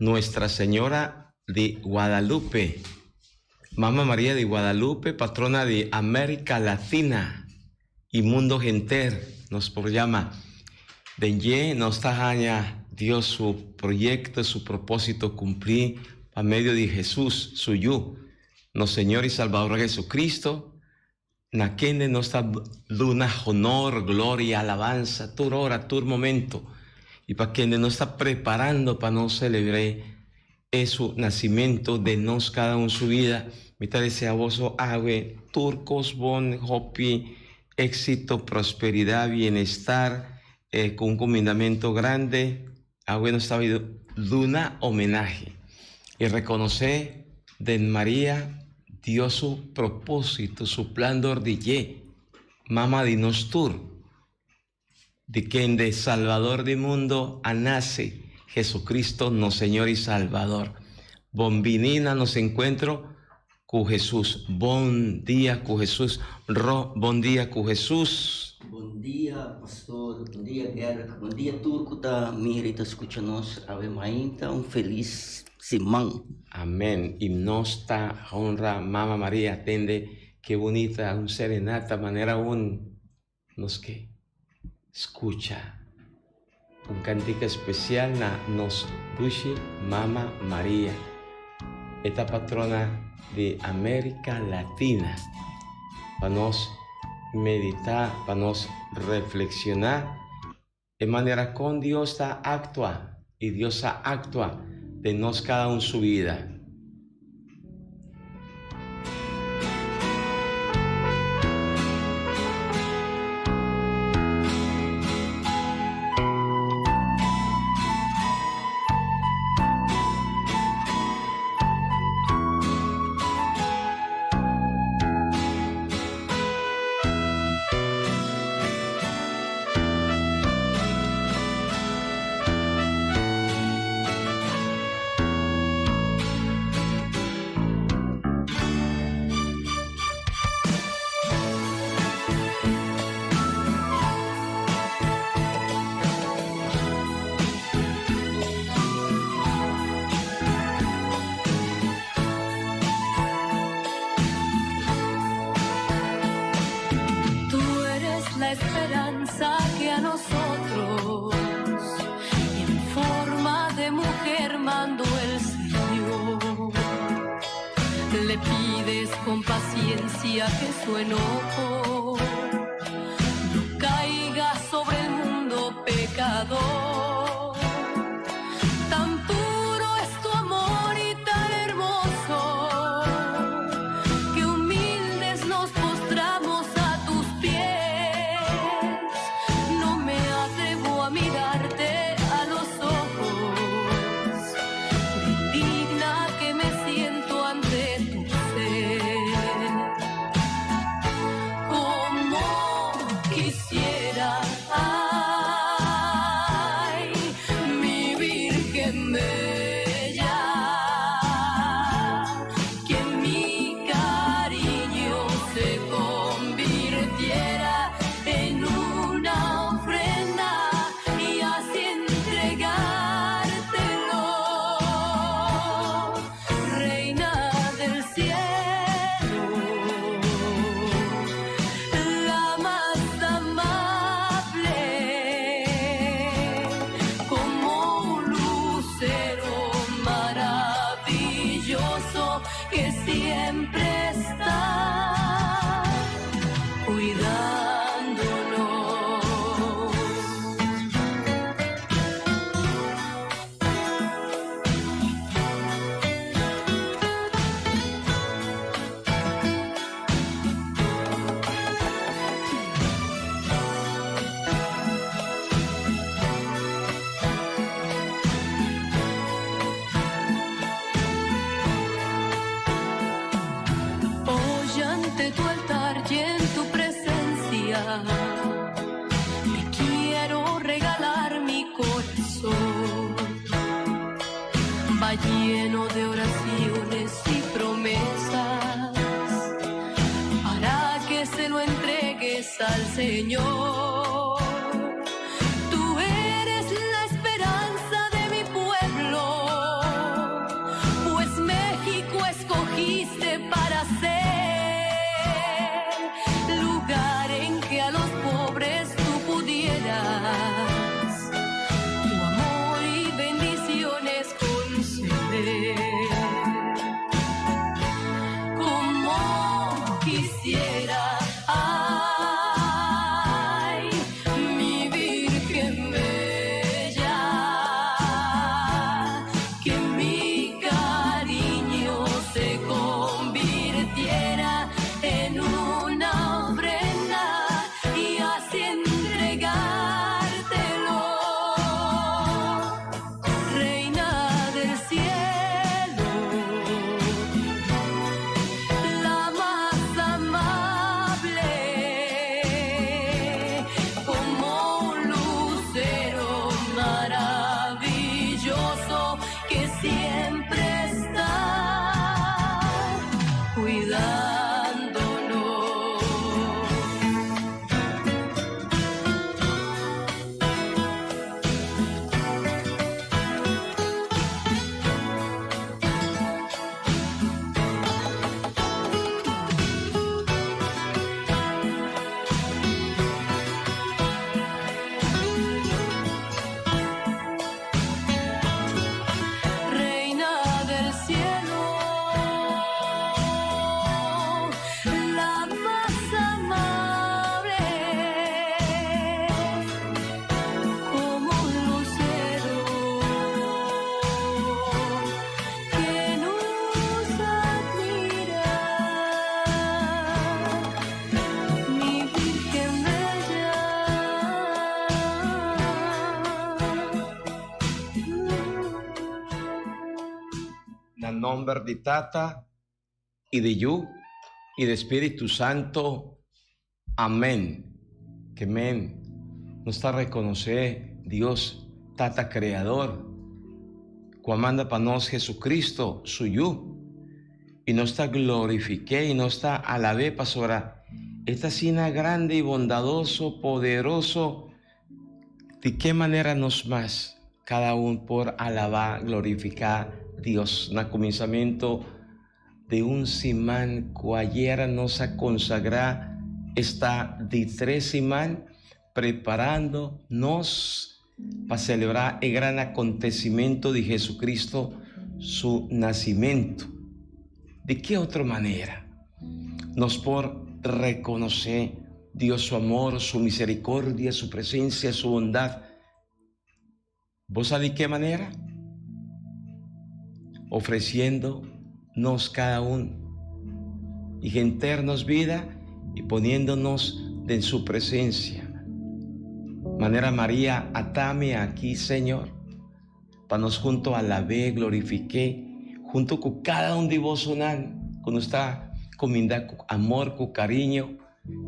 Nuestra Señora de Guadalupe, Mamá María de Guadalupe, patrona de América Latina y mundo entero, nos proclama. Denye nos tajaña Dios su proyecto, su propósito cumplir a medio de Jesús, suyo, no Señor y Salvador Jesucristo, na quien nos da luna, honor, gloria, alabanza, tu hora, tu momento, y para quien nos está preparando para no celebrar su nacimiento de nos cada uno su vida, mitad de ese aboso, ave, turcos, bon, hopi, éxito, prosperidad, bienestar, con un comendamiento grande, ave nos está luna homenaje, y reconocer de María, Dios su propósito, su plan de ordille, mamá de nostur, de quien de Salvador del mundo nace Jesucristo, no Señor y Salvador. Bombinina nos encuentro con Jesús. Bon día con Jesús. Bon día con Jesús. Bom dia, pastor. Bom dia, Guerra. Bom dia, Turco. Da Mirita escucha-nos. Ave Maria, feliz semana. Amén. Y nos ta honra, Mamá María, atende. Qué bonita, un serenata, manera nos que escucha. Un cántico especial nos dushi Mamá María, esta patrona de América Latina, para nos meditar, para nos reflexionar de manera con Dios actúa y Dios actúa de nos cada uno su vida. Esperanza que a nosotros en forma de mujer mandó el Señor. Le pides con paciencia que su enojo no caiga sobre el mundo pecador. Tan puro es tu amor y tan hermoso que humildes nos postramos a tus pies. Que siempre está cuidándonos. Ante tu altar y en tu presencia te quiero regalar mi corazón. Va lleno de oraciones y promesas para que se lo entregues al Señor. Tú eres la esperanza de mi pueblo. ver. Como quisiera, ay, mi Virgen bella, que mi cariño se convirtiera en una ofrenda y así entregártelo, Reina del cielo, la más amable, como un lucero maravilloso que siempre está cuidándonos. Reina del cielo, la más amable, como un lucero que nos admira, mi Virgen bella. En nombre de Tata y de Yu y de Espíritu Santo. Amén. Que amén. Nos está reconocer Dios, Tata Creador, cuando manda para nos Jesucristo, su Yu, y nos está glorifique y nos está alabé para sobre esta sina grande y bondadoso, poderoso. ¿De qué manera nos más? Cada uno por alabar, glorificar Dios. En el comenzamiento de un simán que ayer nos ha consagrado, está de 3 simán preparándonos para celebrar el gran acontecimiento de Jesucristo, su nacimiento. ¿De qué otra manera? Nos por reconocer Dios su amor, su misericordia, su presencia, su bondad. ¿Vos sabés de qué manera? Ofreciéndonos cada uno y enternos vida y poniéndonos en su presencia. Manera María, atame aquí, Señor, para nos junto a la ve, glorifique, junto con cada uno de vos, con nuestra comida, con amor, con cariño,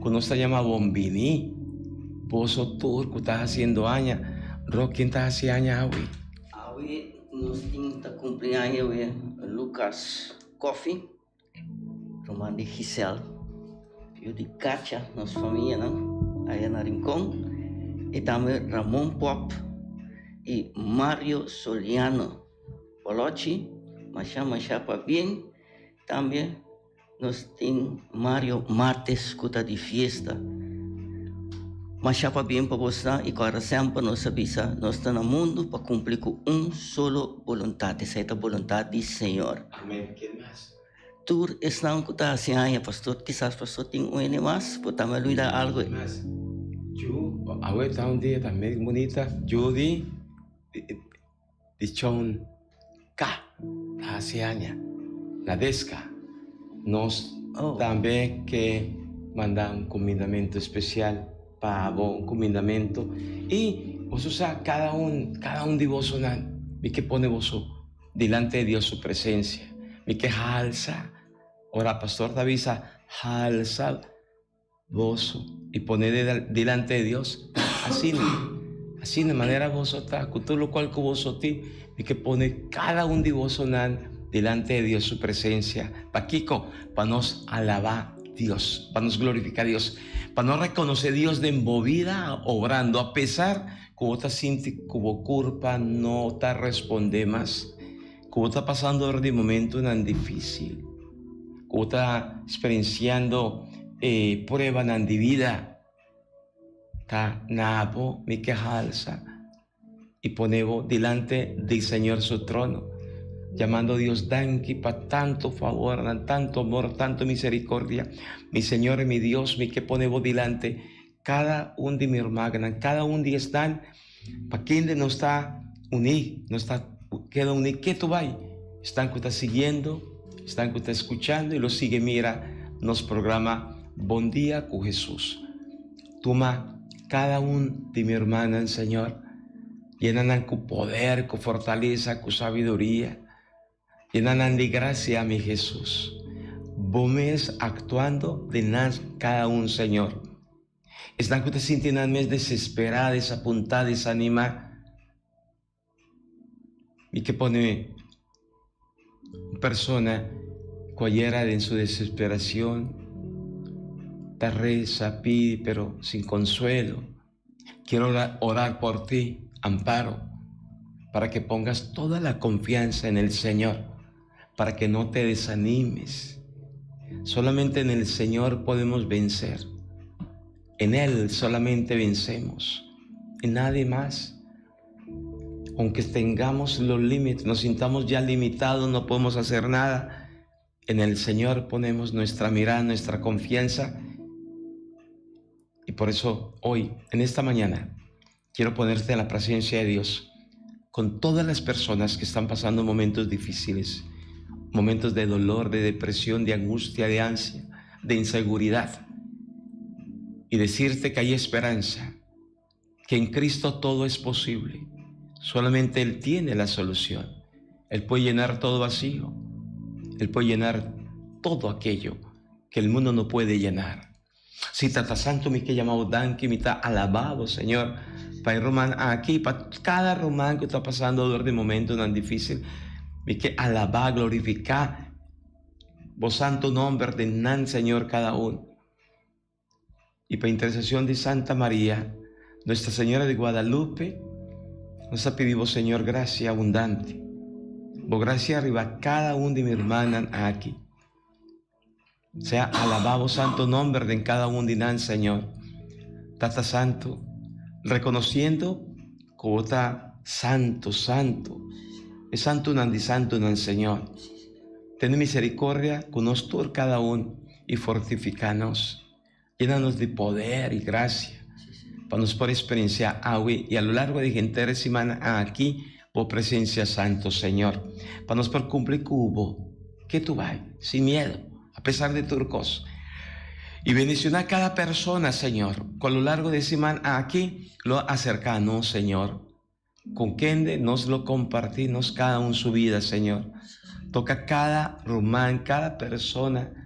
con nuestra llama bombini. Vos tú que estás haciendo aña, ¿quién estás haciendo aña hoy? Hoy nos tinta cumpleaños de Lucas Coffee, Román de Giselle, eu de Katia, nossa família, não? Aí na Rincón, e também Ramon Pop e Mario Soliano, Polochi, Machá para bem, também nós tem Mario Martes, que está de fiesta. Mas já para bem para você e agora sempre nós sabemos, nós estamos no mundo para cumprir com solo vontade, essa é a vontade do Senhor. Amém. ¿Quién más? Tu estás com a senha, pastor, quizás pastor tem um mais, para também lhe dar algo. ¿Quién más? Yu, ahorita un día también bonita, Judy, dichón K, hace años, Nadesca, nos también que mandan un comendamento especial para vos, un comendamento, y vos usa cada un de vos y que pone vos delante de Dios su presencia, y que alza, ahora pastor David, alza vos y poner delante de Dios, así de manera vosotras, con todo lo cual que vosotros, y que pone cada un de vosotros delante de Dios su presencia, para Kiko, para nos alabar Dios, para nos glorificar a Dios, para nos reconocer a Dios de embovida, obrando, a pesar que vos estás sintiendo que vos culpa no te responde más, que vos estás pasando de momento tan difícil, que vos estás experienciando prueba en tu vida, ta nabo mi que alza y ponemos delante del Señor su trono, llamando a Dios danki para tanto favor, tanto amor, tanto misericordia. Mi Señor y mi Dios, mi que pone vos delante, cada un de mi hermana, cada un de están, para quien no está unido, no está, queda unido, que tú vas, están que está siguiendo, están que está escuchando y lo sigue, mira, nos programa Buen Día con Jesús. Toma cada un de mi hermana, Señor, llenan con poder, con fortaleza, con sabiduría, llenan de gracia, mi Jesús. Vos me actuando de nas cada un, Señor. Están que te sienten mes desesperada, desapuntada, desanimada. Y que pone persona cualquiera en su desesperación, te reza, pide, pero sin consuelo. Quiero orar por ti, amparo, para que pongas toda la confianza en el Señor, para que no te desanimes. Solamente en el Señor podemos vencer. En Él solamente vencemos, en nadie más. Aunque tengamos los límites, nos sintamos ya limitados, no podemos hacer nada, en el Señor ponemos nuestra mirada, nuestra confianza. Y por eso hoy, en esta mañana, quiero ponerte en la presencia de Dios con todas las personas que están pasando momentos difíciles, momentos de dolor, de depresión, de angustia, de ansia, de inseguridad. Y decirte que hay esperanza, que en Cristo todo es posible. Solamente Él tiene la solución. Él puede llenar todo vacío. Él puede llenar todo aquello que el mundo no puede llenar. Si Tata Santo mi que llamado danki, mi está alabado, Señor, para el román aquí, para cada román que está pasando dolor de momento tan difícil, mi que alabar, glorificar vos santo nombre de nan, Señor, cada uno. Y por intercesión de Santa María, Nuestra Señora de Guadalupe, nos ha pedido, Señor, gracia abundante. Vos gracia arriba a cada uno de mi hermana aquí. Sea alabado santo nombre de cada uno de nan, Señor. Tata Santo, reconociendo como está santo, santo. Es santo nan di santo nan, Señor. Ten misericordia con nosotros cada uno y fortificanos. Llénanos de poder y gracia para nos por experiencia agua y a lo largo de gente semana aquí por presencia santo, Señor, para nos por cumplir cubo que tú vas sin miedo a pesar de turcos y bendicionar a cada persona, Señor, con lo largo de semana aquí lo acercanos, Señor, con quien nos lo compartimos cada uno su vida, Señor. Toca cada román, cada persona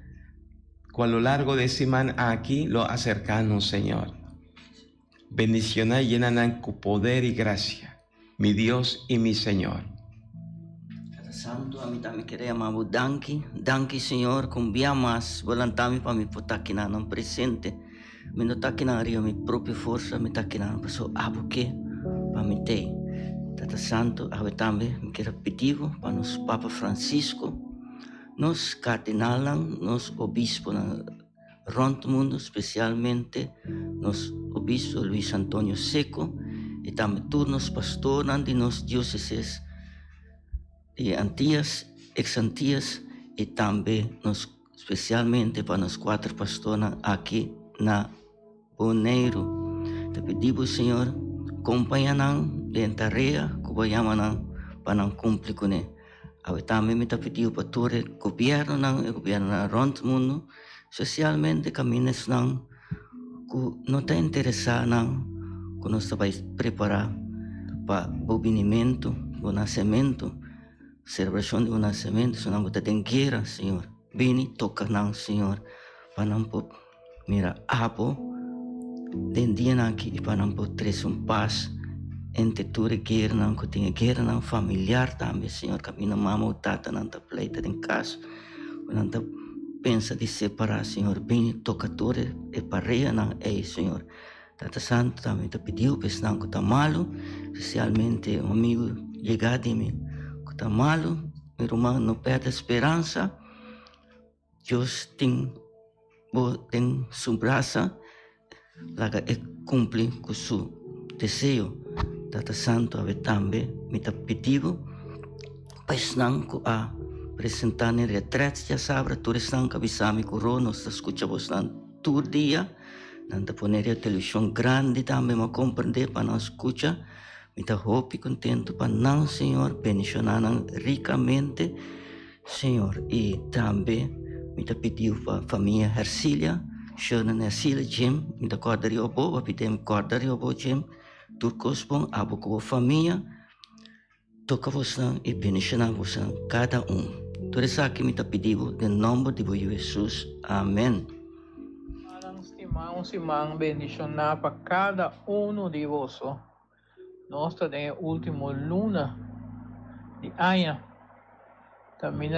con a lo largo de semana aquí lo acercanos, Señor. Bendicionar y llenan con poder y gracia, mi Dios y mi Señor. Tata Santo, a mí también quería llamar danki, danki, Señor, con bien más, volantami para mi potaquina no presente. Me no taquinaria mi propia fuerza, me taquina, pero porque para mi te. Tata Santo, a mí también me quiero pedir para nos Papa Francisco, nos cardenalan, nos obispos rondo mundo, especialmente nos obispo Luis Antonio Seco y también todos los pastores de nos diócesis de Antillas, ex Antillas y también nos, especialmente para los 4 pastores aquí na Bonaire. Te pedimos, Señor, acompañanos en tarea que vayamos para cumplir con él. A também me está pedindo para todo o governo rondo mundo, especialmente caminhos que não está interessado, que nós vai preparar para o benimento do nascimento, celebração do nascimento, se não tem guerra, Senhor. Bem, toca não, Senhor, para não mirar abo, den dia aqui e para não ter paz. Entre toda guerra, não, que tenha guerra não, familiar também, Senhor, que a minha mama ou tata não está pleita em casa, não está pensa de separar, Senhor, bem, toca toda e pareia não, Senhor. Tata Santo também te pediu, pois não, que está malo, especialmente um amigo chegado de mim, que está malo, meu irmão não perde a esperança, Deus tem sua graça, lá que cumpre com seu desejo. Tata Santo, ave também me está pedindo Pais nang ko presentar em retretes já sabe, todos nang kabisami kuro, nós escuta vos nan todo dia, nanda poner a televisão grande também, mas compreender para nós escuta, me tá hope e contento para não, Senhor, bendicionar ricamente, Senhor, e também me tá pediu para a família Hercília, Shona Hercília Jim, me tá cordaria obo, vai pedir cordaria obo Jim, turcos bom, abo com a família, toca você e bendicionar você cada Tudo isso aqui me tá pedindo, em nome de Jesus, amém. Simão, bendicionar para cada de vós. Nós temos a última luna de ano. Também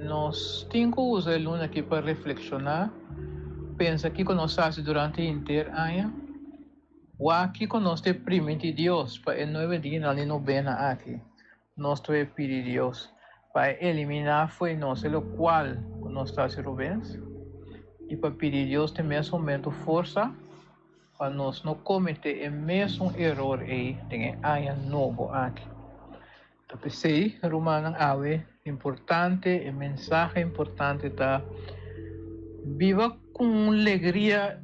nós temos que usar a luna aqui para reflexionar. Pensa que nós fazemos durante o inteiro ano. O aqui que nós temos primeiro de Deus, para o 9 dias na novena aqui. Nós temos pedir a Deus para eliminar foi nós, o qual nós estamos bens. E para pedir a Deus também esse momento força para nós não cometer o mesmo erro aí tem ano novo aqui. Então pensei, Romano ave importante, a mensagem importante tá viva com alegria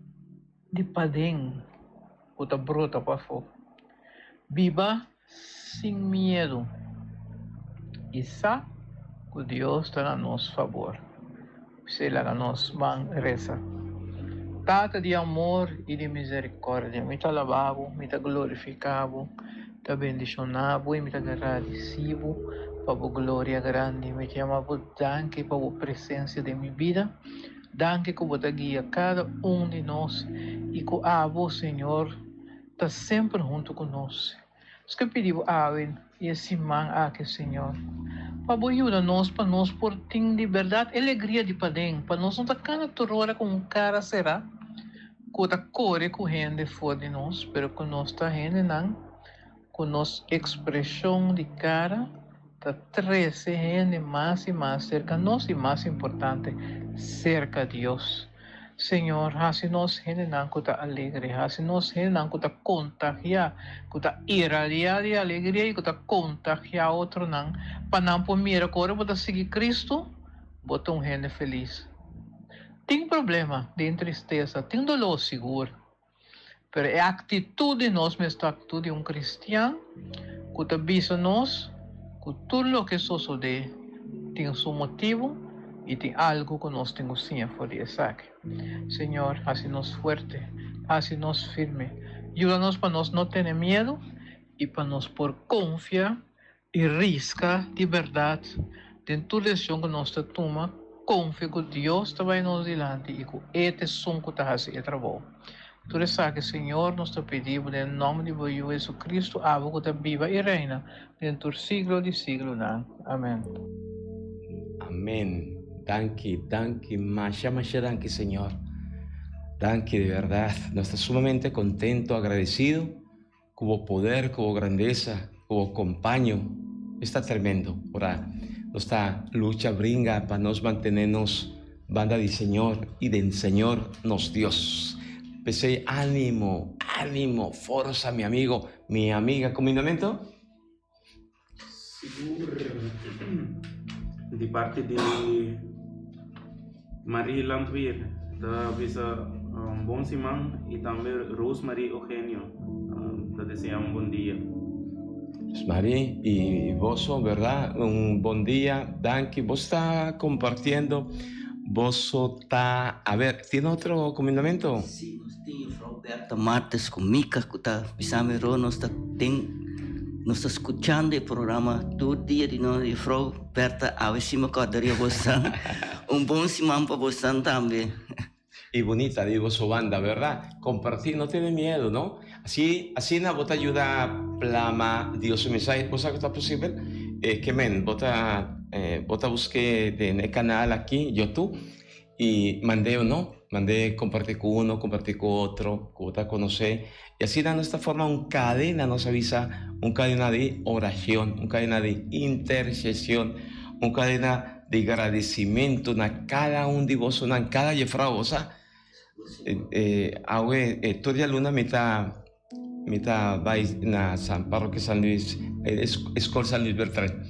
de padem, o tá brota para fora. Viva sem medo. E sabe que Deus está a nosso favor. Se la nos van reza. Tata de amor e de misericórdia, me tá lavavo, me tá glorificavo, tá bendicionavo e me tá agradecivo para a glória grande. Me chamavo danke para a presença de minha vida, danke que você guia cada de nós e que a Senhor está sempre junto conosco. Os que pedimos a e esse man aqui, Senhor. Para ajudar-nos, para nós por ter de verdade alegria de padem, para nós não estar cada torora com cara será, que está corre correndo fora de nós, pero que nós está rende não, com nossa expressão de cara, está 13 rende mais e mais cerca de nós e mais importante, cerca de Deus. Senhor, assim nós rende não que está alegre, assim nós rende não que está contagiar, que está irradiar de alegria e que está contagiar outro não, para não por mira agora para seguir Cristo, bota rende feliz. Tem problema de tristeza, tem dolor seguro, mas é a atitude de nós, mesmo a atitude de cristiano, que está visa nós, que tudo o que sucede tem seu motivo e tem algo que nós temos sim a fazer. Senhor, hace-nos forte, hace-nos firme. Ajuda-nos para nós não ter medo e para nós por confiar e risca de verdade em toda decisão que nós tomamos, confia que Deus está vai nos diante e que este som que está fazendo trabalho. Tudo isso que Senhor nos está pedindo em nome de Jesus Cristo, abo que está viva e reina dentro do siglo de siglo. Amém. Amén. Danke, masha, danke, Señor. Danke, de verdad. Nos está sumamente contento, agradecido, como poder, como grandeza, como compañero. Está tremendo. Ahora, nuestra lucha brinca para nos mantenernos banda de Señor y del Señor nos Dios. Pensé, ánimo, fuerza, mi amigo, mi amiga, combinamento. Seguro, de parte de Maria Landweer, da visa bom semana e também Rosemary Eugenio, da desejar bom dia. Rosemary y vos, ¿verdad? Un buen día, danke. Vos está compartiendo, vos está... A ver, ¿tiene otro combinamiento? Sí, nós temos Roberta Martes com Mica, que está pisando, nós está escutando o programa todo dia de nós, e Roberta, a ver se me acordaria você. Bom semana para você também. Y bonita, digo, su banda, ¿verdad? Compartir, no tiene miedo, ¿no? Así vos te ayuda a plama, Dios, un mensaje, cosa que está posible, que men, vos te busqué en el canal aquí, YouTube, y mandé o no, mandé compartir con uno, compartir con otro, que vos te conocés, y así de esta forma, un cadena nos avisa, un cadena de oración, un cadena de intercesión, un cadena de agradecimiento a cada uno de vos, a cada jefrao, o sea, toda luna mita vai na San Parroquia San Luis, Escola San Luis Bertrán.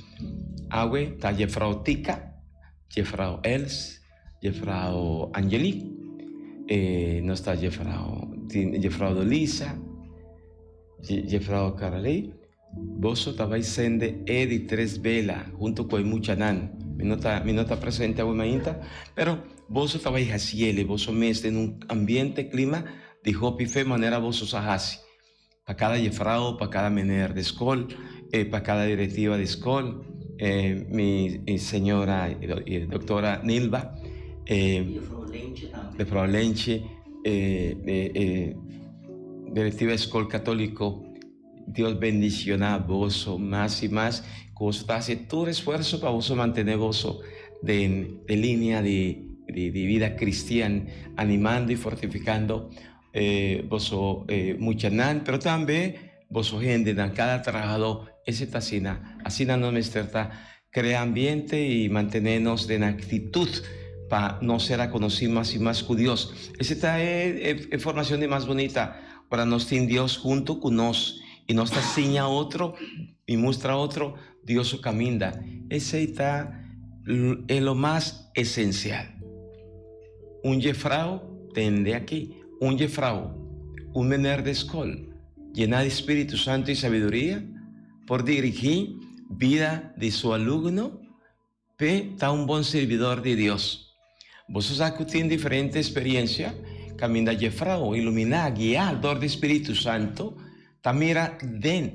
Agüe, está Jefrao Tica, Jefrao Els, Jefrao Angeli, no está Jefrao Dolisa, Jefrao Caralei. Boso tabay sende Edi 3 vela junto con Muchanan. Mi nota presente a Mainta, pero boso tabay hasiele, boso mes en un ambiente, clima, dijo pife manera boso sahasi. Para cada Jefrao, para cada mener de escol, para cada directiva de escol, mi señora doctora Nilva, de Frau Lenche, directiva de escol católico. Dios bendiciona a vos más y más. Vos hace todo esfuerzo para vos mantener vos de línea de vida cristiana, animando y fortificando vos muchanan, pero también vos gente en cada trabajador ese tacina. Así no me esterta crea ambiente y mantenernos en actitud para no ser a conocer más y más con Dios. Esa es formación de más bonita para nos tener Dios junto con nosotros. Y nos enseña otro y muestra otro, Dios su camina. Ese está es lo más esencial. Un Jefrao tende aquí, un Jefrao, un mener de escol, llena de Espíritu Santo y sabiduría, por dirigir vida de su alumno, está un buen servidor de Dios. Vos tienen diferente experiencia, camina Jefrao, iluminar, guiar, dor de Espíritu Santo. Ta mira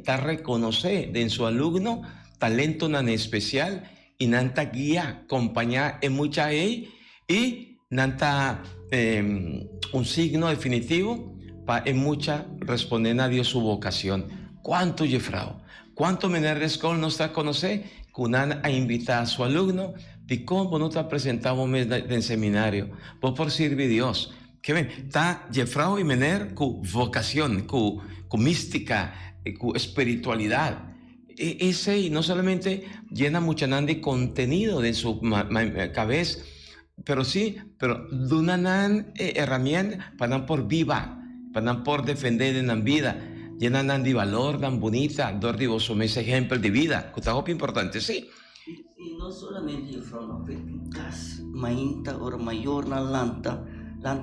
ta reconoce en su alumno talento nan especial y nanta guía, acompañar en mucha y nanta un signo definitivo para en mucha responder a Dios su vocación. ¿Cuánto Jefrao? ¿Cuánto mener de escuela nos está conocer? Cunan a invitar a su alumno de cómo no te presentamos en seminario, por servir a Dios. Que ven, está Jefrao y mener con vocación, con mística, con espiritualidad. Ese no solamente llena mucha de contenido de su cabeza, pero de una herramienta para por viva, para por defender en la vida, llena de valor, tan bonita, dor de vos ese ejemplo de vida, que está importante, sí. Y no solamente Jefrao, no, pero pintas, mainta, or mayor, na lanta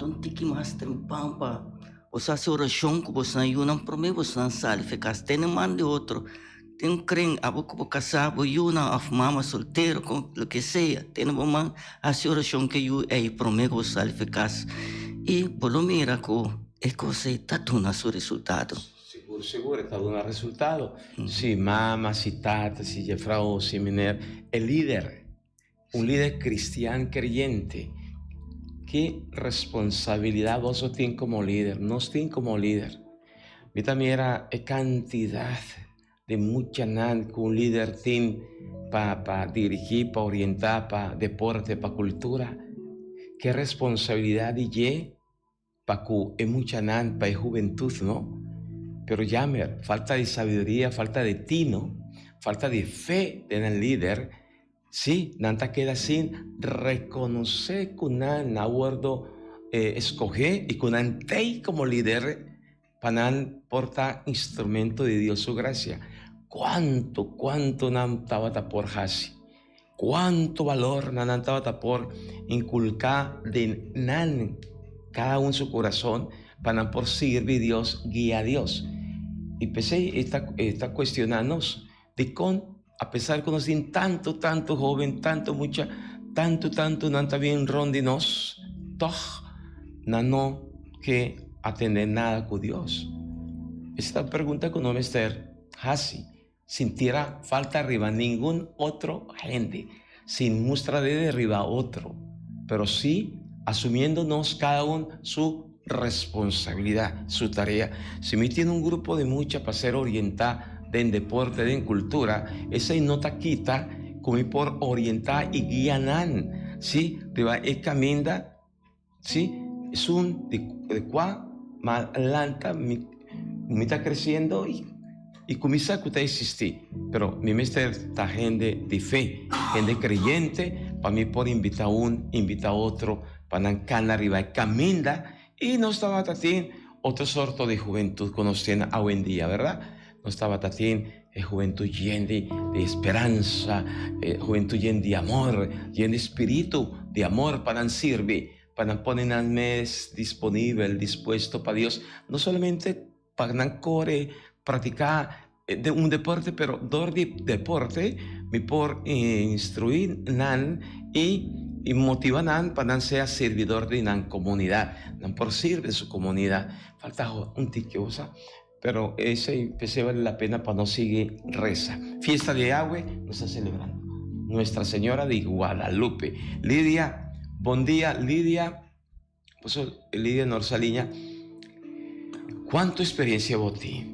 um tiki mais tempampa. Você faz oração que você não para mim você não sabe, fica tem um man de outro. Tem crem, a boca para casar, eu não of mama solteiro, com o que seja. Tem um man a oração que eu para mim você sabe ficar. E pelo mira que é coisa está dando seu resultado. Seguro, está dando resultado. Si mama, si tata, si Jefrao, si mener, el líder, un líder cristiano creyente. ¿Qué responsabilidad vos tenés como líder? Nos tienen como líder. Mi también era cantidad de mucha nan que un líder tiene para dirigir, para orientar, para deporte, para cultura. ¿Qué responsabilidad y para que es mucha nan, para juventud, no? Pero llamer, falta de sabiduría, falta de tino, falta de fe en el líder. Sí, nanta queda sin reconocer que nan acuerdo escoger y que nan tei como líder para portar instrumento de Dios su gracia. ¿Cuánto nan tabata por hasi? ¿Cuánto valor nan tabata por inculcar de nan cada uno en su corazón para por servir a Dios, guía a Dios? Y pensé está cuestionándonos de a pesar que nos tienen tanto joven, tanto nanta bien rondinos, no que atender nada con Dios. Esta pregunta que no me está así, sin tirar falta arriba ningún otro gente, sin mostrar de derriba otro, pero sí asumiéndonos cada uno su responsabilidad, su tarea. Si me tiene un grupo de mucha para ser orientada en deporte, en cultura, esa nota quita como por orientar y guiar, ¿sí? El camino, ¿sí? Es un de cuál más lenta, me está creciendo y comienza a existir. Pero mi mister está gente de fe, gente creyente, para mí por invitar invita a otro, para canar arriba y camina y no estaba también otro sorto de juventud que nos tiene hoy en día, ¿verdad? No estaba también juventud llena de esperanza, juventud llena de amor, llena de espíritu de amor para servir, para poner al mes disponible, dispuesto para Dios, no solamente para correr, practicar de un deporte, pero de deporte me por instruir y motivar para ser servidor de la comunidad, por servir de su comunidad. Falta un tiquiosa, pero ese vale la pena para no seguir reza. Fiesta de agua nos está celebrando Nuestra Señora de Guadalupe. Lidia, buen día, Lidia. Pues Lidia Norsaliña, ¿cuánta experiencia vos tienes?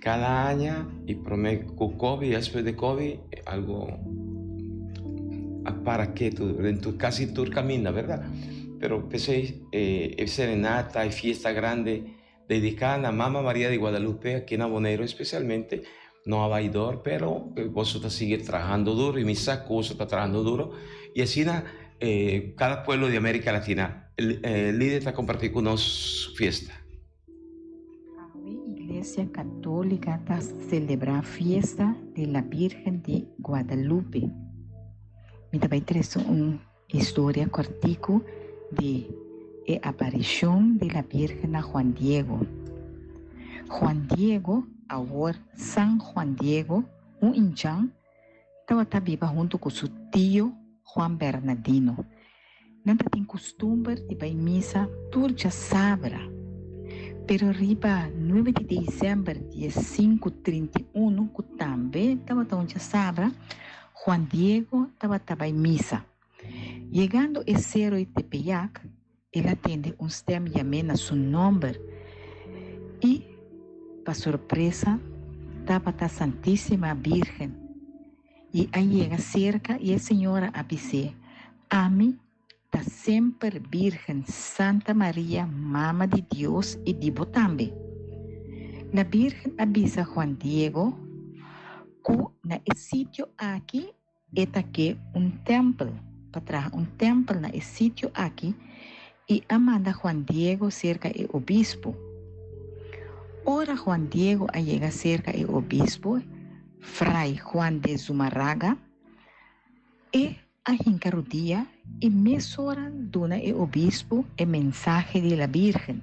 Cada año, y prometo COVID, después de COVID, algo para que casi tú caminas, ¿verdad? Pero pensé, serenata y fiesta grande dedicada a Mamá María de Guadalupe, aquí en Abonero especialmente, no a Baidor, pero vosotros sigue trabajando duro, y mi saco está trabajando duro, y así cada pueblo de América Latina, Lidia está compartiendo con nosotros su fiesta. Iglesia Católica está celebrar fiesta de la Virgen de Guadalupe. Me também trazer uma história cortico de a aparição de la Virgen a Juan Diego. Juan Diego, agora San Juan Diego, indiano, estava viva junto com seu tio Juan Bernardino. Não tem costume de ir à missa toda sábado. Pero riba 9 de dezembro de 531, que também estava onde sábado, Juan Diego estava em missa. Chegando a Cerro de Tepeyac, ele atende um sistema chamado seu nome e, para surpresa, estava a Santíssima Virgem. E aí chega cerca e a senhora avisa: a mim está sempre Virgem Santa Maria, Mama de Deus e de Botambe. A Virgem avisa Juan Diego que no sítio aqui está aqui templo, para trás templo no sítio aqui, e manda Juan Diego cerca do obispo. Ora Juan Diego chega cerca do obispo, Fray Juan de Zumarraga, e a hincarudia e mesora dona o obispo a mensagem de la Virgen.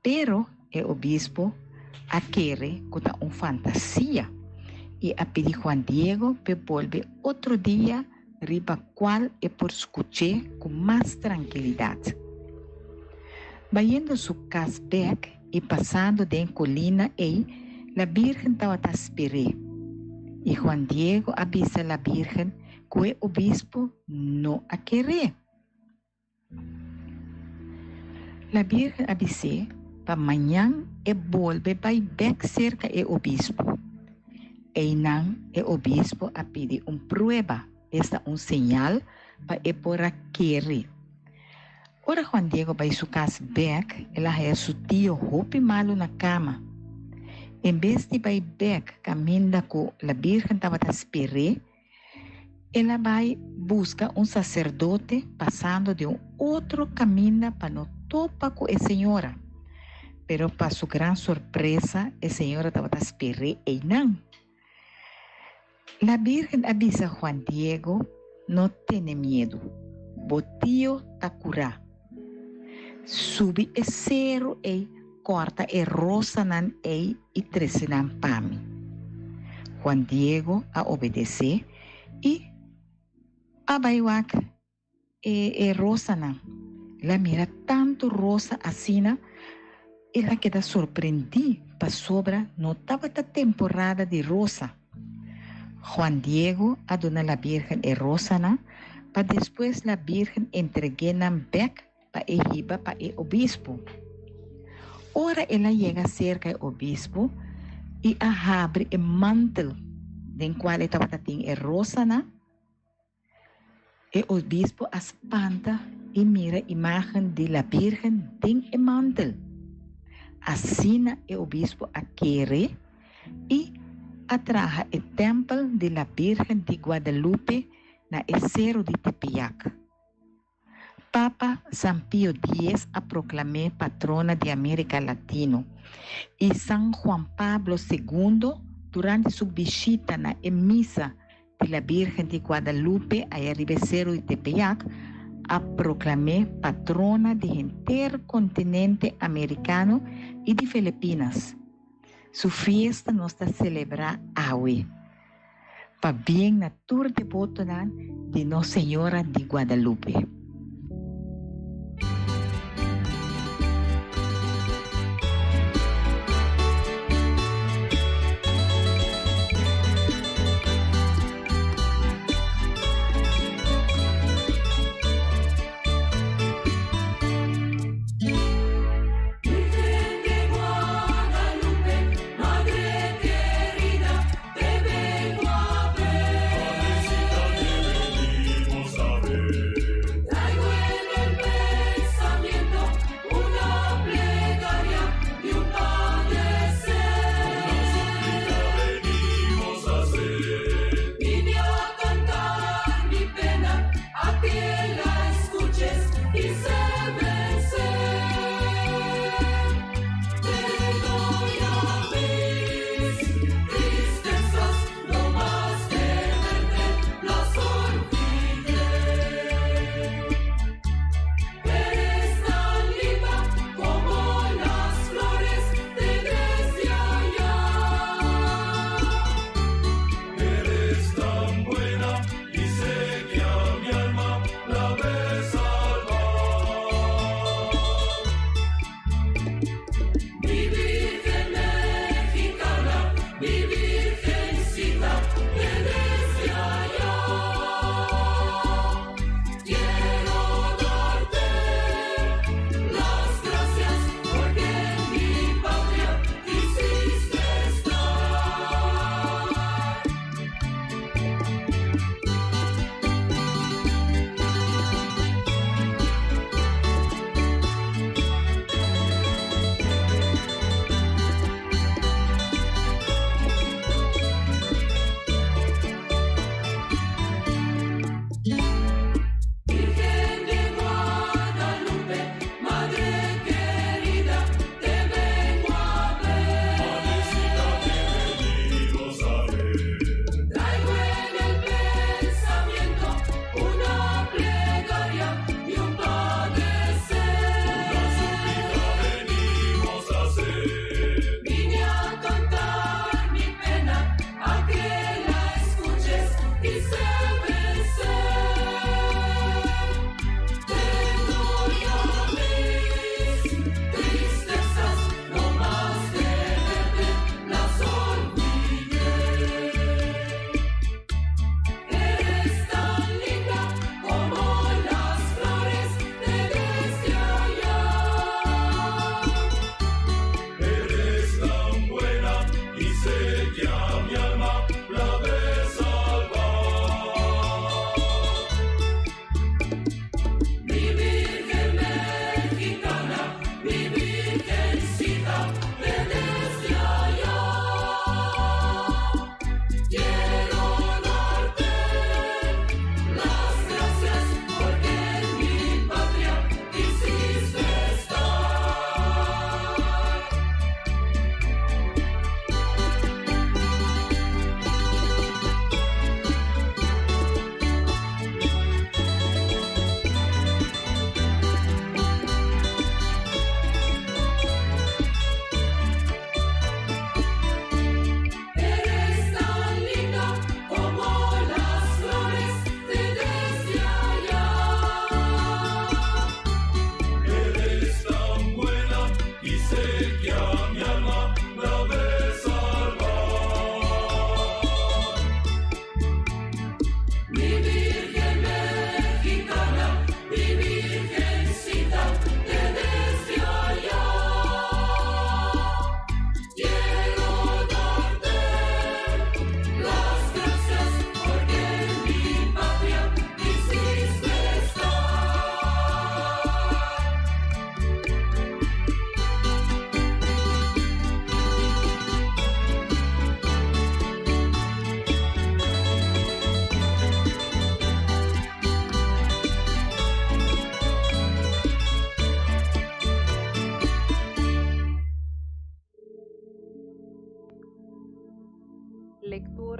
Pero o obispo quer com uma fantasia e a pedir Juan Diego para volver outro dia, riba qual por escutar com mais tranquilidade. Vaindo su casbeck e passando de colina, a Virgen estava a esperar. E Juan Diego avisa a Virgen que o obispo não a querer. A Virgen avisa para amanhã e volve para back cerca do obispo. E não o obispo a pedir uma prova, esta sinal para por querer. Ora Juan Diego vai su casa back, ela é seu tio roupa malo na cama. Em vez de vai back, caminha com a Virgen estava a esperar, ela vai buscar sacerdote passando de outro caminho para não topar com a senhora. Pero para sua grande surpresa, a senhora estava a esperar e não. A Virgen avisa Juan Diego: não tenha medo, o tio está curado. Sube o cerro e corta a rosa nan e trece nan pami. Juan Diego a obedecer e a baiwak rosa nan. La mira tanto rosa asina, ela queda surpreendida para sobra não estava a temporada de rosa. Juan Diego a dona la Virgen a rosa nan, para depois la Virgen entregue nan back para riba para o obispo. Ora ela chega cerca do obispo e abre o mantel em qual estava a rosa na. O obispo espanta e mira a imagem de la Virgen em mantel. Assim o obispo quer e atraja o templo de la Virgen de Guadalupe na Cerro de Tepeyac. Papa San Pío X a proclamé patrona de América Latina e San Juan Pablo II durante su visita en misa de la Virgen de Guadalupe a Ribecero y Tepeyac, a proclamé patrona de entero continente americano y de Filipinas. Su fiesta nos está celebrar hoy, para bien na tour de botonan de Nuestra Señora de Guadalupe.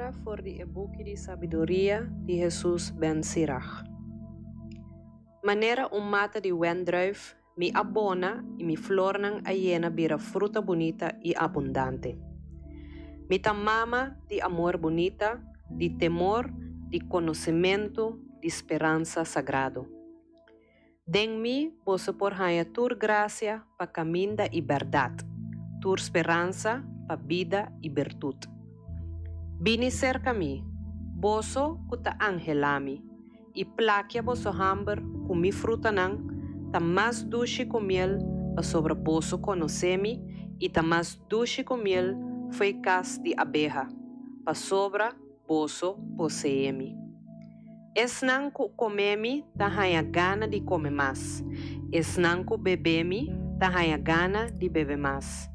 Palavra for the book de sabedoria de Jesus ben Sirach. Maneira mata de wendruif, mi abona e mi flor nang ayena bira fruta bonita e abundante. Mi tamama de amor bonita, de temor, de conhecimento, de esperança sagrado. Den-mi, você por hanha tur graça pa caminda e verdade, tur esperança pa vida e virtude. Bini cerca-mi, boso kuta angelami, e plaquia boso hamber com mi fruta nang, ta mais doce com miel pa sobre boso conhece-mi, e ta mais doce com miel foi cas de abeja, pa sobra boso posee-me. Esnan ku come-me, ta hanha gana de comer mais. Esnan ku bebe-me, ta hanha gana de beber mais.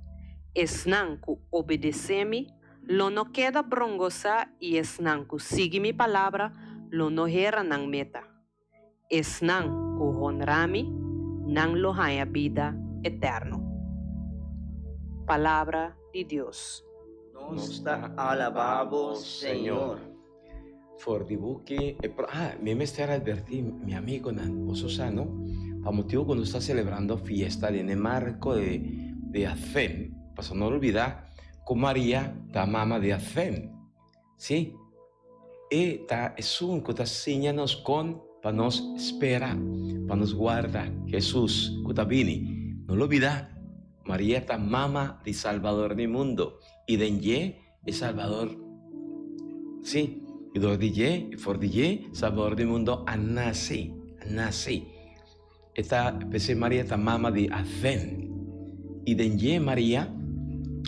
Esnan ku obedece-me, lo no queda brongosa e esnan ku sigue mi palavra, lo no hera nang meta. Esnan ku honra-me, nang lo hanha vida eterno. Palavra de Deus. Nos te alabamos, Señor. For the buki, mi me estar advertir, mi amigo Nan Pososano, para motivo cuando está celebrando fiesta en el marco de Advent, para no olvidar con María, la mamá de Advent, ¿sí? Y es un que nos con, para nos espera, para nos guarda, Jesús, que vini, no lo olvida, María es la mamá de Salvador del mundo, y de es Salvador, ¿sí? Y for Salvador del mundo, a nace. Esta PC María, esta mamá de Advent. Y de María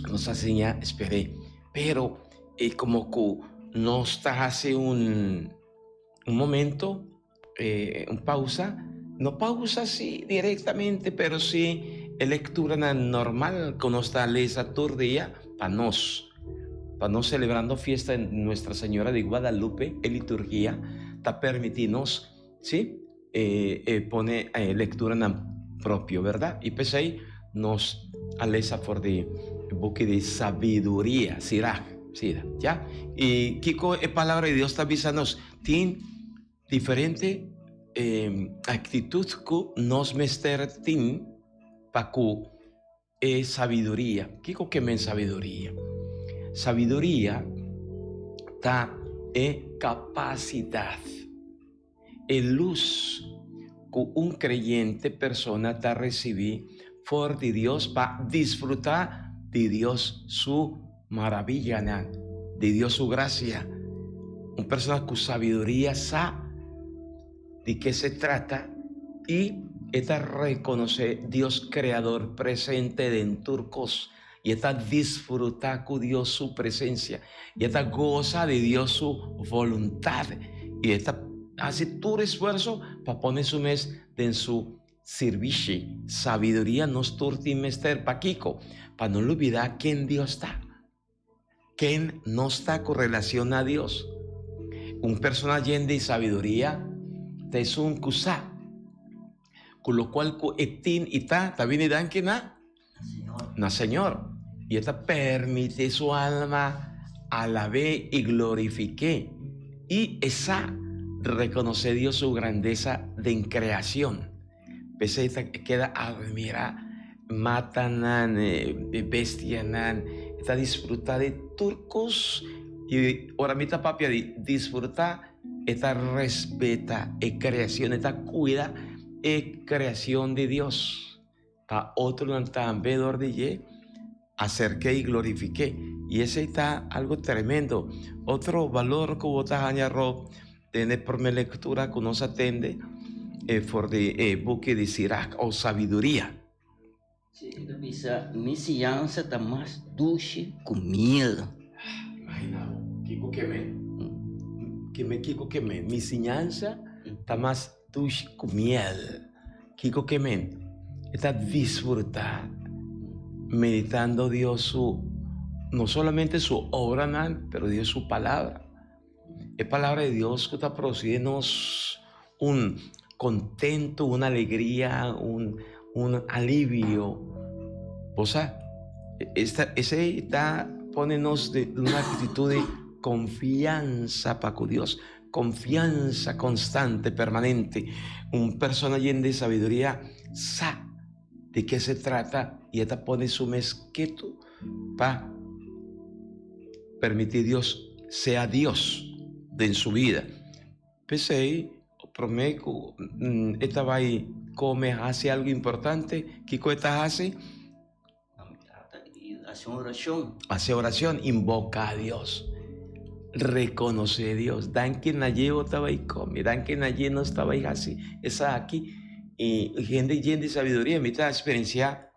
nos enseña, esperé. Pero como que no está hace un momento, un pausa. No pausa así directamente, pero sí lectura normal, que nos está leyendo todo día para nos celebrando fiesta en Nuestra Señora de Guadalupe, en liturgia, está permitirnos, ¿sí? Pone lectura en propio, ¿verdad? Y pues ahí nos alesa por de boque de sabiduría, Sirach, ¿ya? Y Kiko, palabra de Dios está avisándonos, tiene diferente actitud que nos mester tin para que sabiduría. Kiko, ¿qué men sabiduría? Sabiduría está en capacidad, en luz que un creyente persona está recibir por de Dios para disfrutar de Dios su maravilla, de Dios su gracia. Una persona con sabiduría sabe de qué se trata y está reconoce Dios creador presente en turcos. Y está disfrutar con Dios su presencia. Y está goza de Dios su voluntad. Y está hace todo esfuerzo para poner su mes en su servicio. Sabiduría nos turti mester pa Kiko. Para no olvidar quién Dios está. Quién no está con relación a Dios. Un personaje lleno de sabiduría es un cusá. Con lo cual etin y ta bien y dan que na Señor. Y esta permite su alma alabe y glorifique. Y esa reconoce Dios su grandeza de creación. Pese esta queda admira, matan, bestianan, está disfruta de turcos. Y ahora mitad papia disfruta, esta respeta, creación, esta cuida, creación de Dios. Pa otro también de acerqué y glorifiqué. Y ese está algo tremendo. Otro valor que vos Rob, tiene por mi lectura que nos atende por de buque de Sirach o sabiduría. Sí, bisa misiança está más dulce que miel. Imagina, Kiko que me, misiança está más dulce que miel. Kiko que me, está disfrutar meditando Dios no solamente su obra, pero Dios su palabra. Es palabra de Dios que está produciendo un contento, una alegría, un alivio. O sea, ese está poniéndonos de una actitud de confianza para con Dios, confianza constante, permanente. Un persona llena de sabiduría sabe de qué se trata y esta pone su mesqueto para permitir Dios sea Dios en su vida. Pensei, prometo, esta va a comer, hace algo importante. ¿Qué cosa hace? Hace una oración. Hace oración, invoca a Dios, reconoce a Dios. Dan que nadie estaba ahí come, dan que nadie no estaba ahí así. Esa aquí, y gente llena de sabiduría, me da experiencia.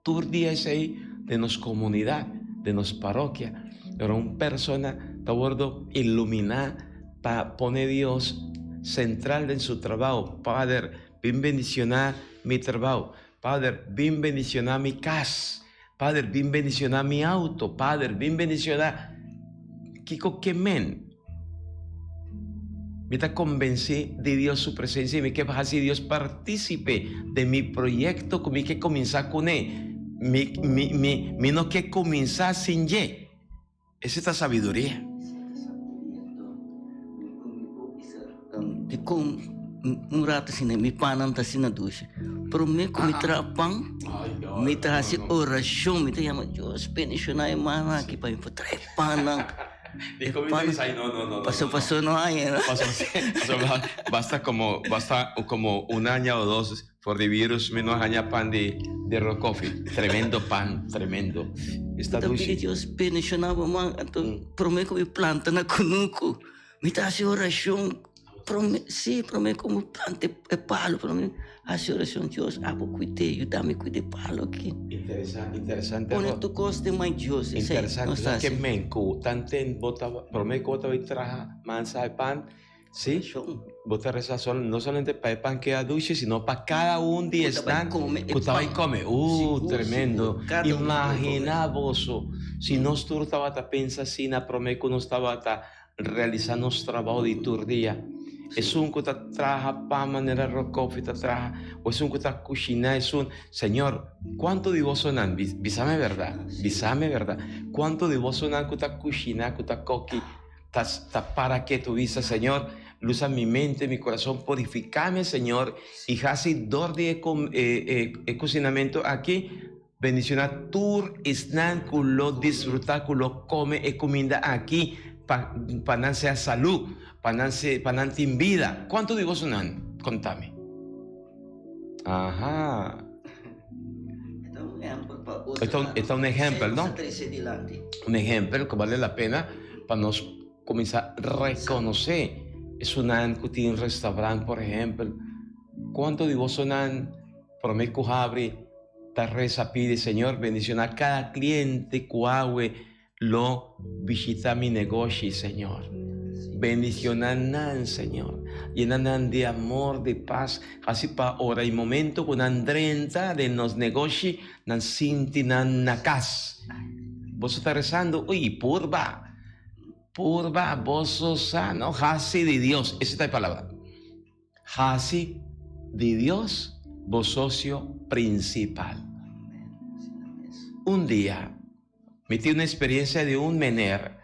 Todo día es ahí de nos comunidad, de nos parroquia. Pero una persona está bordo iluminar para poner Dios central en su trabajo. Padre, ven bendicionar mi trabajo. Padre, ven bendicionar mi casa. Padre, ven bendicionar mi auto. Padre, ven bendicionar. Kiko Kemen. Me está convencido de Dios su presencia y me que así Dios participe de mi proyecto conmigo que comenzar con él. Me no que comenzar sin ye. Es esta sabiduría. Ficou um rato assim, me panam tá assim na ducha. Pero me comi trapang, me tá assim oração, me tá chamando Deus, pensionar mana aqui para me trazer panam. No. Pasó no hay, ¿no? Basta como un año o dos por el virus, menos año pan de rock coffee. Tremendo pan, tremendo. Está dulce. Deus pensionava man, então prometo me planta na cunuco. Me tá assim oração. Sim, prometo como planta é palo, prometo assim oração Deus, cuidei, ayúdame cuidar palo aqui. Interesante. Pone tu coste mais Deus. Interesante. No que menco, tanten bota, prometo bota y traja mansa de pan. Sí, bota reza no solamente para el pan que es dulce, sino para cada un día están. Cutaba y come. Tremendo. Imagina vos, si nos estaba pensa si na prometo no estaba realizando nuestro trabajo de tur día. Es un que está traja para manera rocofi, está traja, o es un que está cocina, es un Señor, ¿cuánto de vos sonan? Visame verdad, ¿cuánto de vos sonan que está cocina, que está coqui, está para que tu visa, Señor? Luza mi mente, mi corazón, purificame, Señor, y así dor de cocinamiento aquí. Bendicionar tur isnan culo disfrutar culo come e comida aquí para nanse a salud, para nanse en vida. ¿Cuánto digo sonan? Contame. Ajá. Esto es un ejemplo, ¿no? Un ejemplo que vale la pena para nos comenzar a reconocer. Es un que tiene un restaurante, por ejemplo. ¿Cuánto digo sonan? Prometo abre. Reza pide, Señor, bendición a cada cliente que lo visita mi negocio, Señor. Bendicionan, Señor. Llenan de amor, de paz. Así para ahora y momento con andrenta de los negocios, nan sinti nan nakas. Vos estás rezando, purba, vos sos sano, hasi de Dios. Esa es la palabra. Hasi de Dios, vos socio principal. Un día me tuve una experiencia de un mener